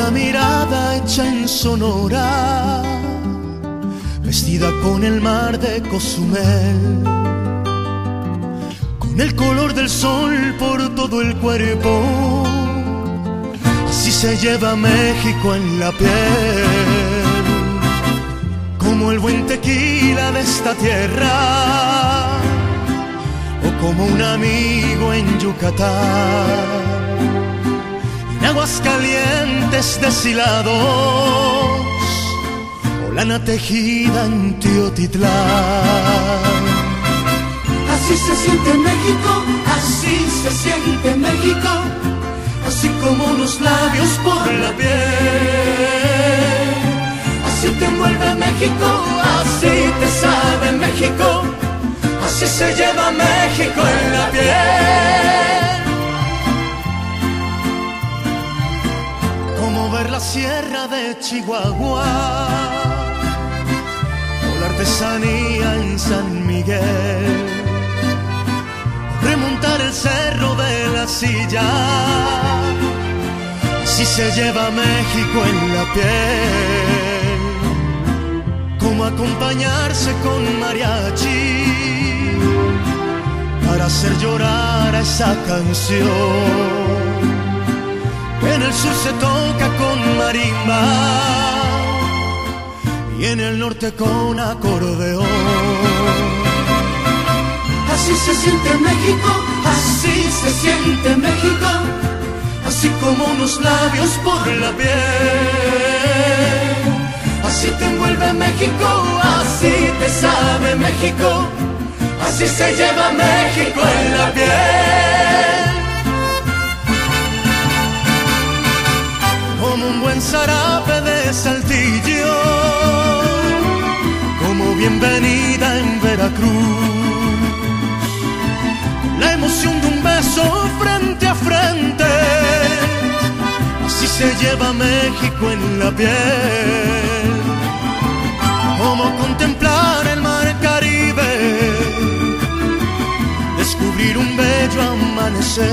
la mirada hecha en Sonora, vestida con el mar de Cozumel, con el color del sol por todo el cuerpo. Así se lleva México en la piel, como el buen tequila de esta tierra, o como un amigo en Yucatán. En Aguascalientes deshilados, o lana tejida en Teotitlán. Así se siente México, así se siente México, así como unos labios por la piel. Así te envuelve México, así te sabe México, así se lleva México en la piel. Como ver la sierra de Chihuahua, o la artesanía en San Miguel, remontar el cerro de la Silla. Así se lleva México en la piel, como acompañarse con mariachi para hacer llorar a esa canción. En el sur se toca con marimba y en el norte con acordeón. Así se siente México, así se siente México, así como unos labios por la piel. Así te envuelve México, así te sabe México, así se lleva México en la piel. Como un buen zarape de Saltillo, como bienvenida en Veracruz, la emoción de un beso frente a frente. Así se lleva México en la piel, como contemplar el mar Caribe, descubrir un bello amanecer,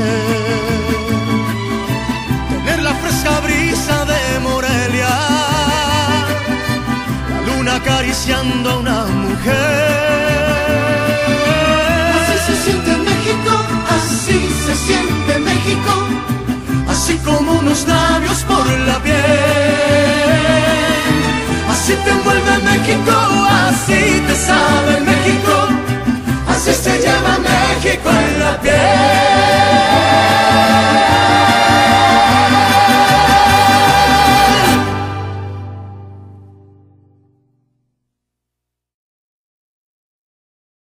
tener la fresca brisa de Morelia, la luna acariciando a una mujer. Así se siente México, así se siente México, así como unos labios por la piel. Así te envuelve México, así te sabe México,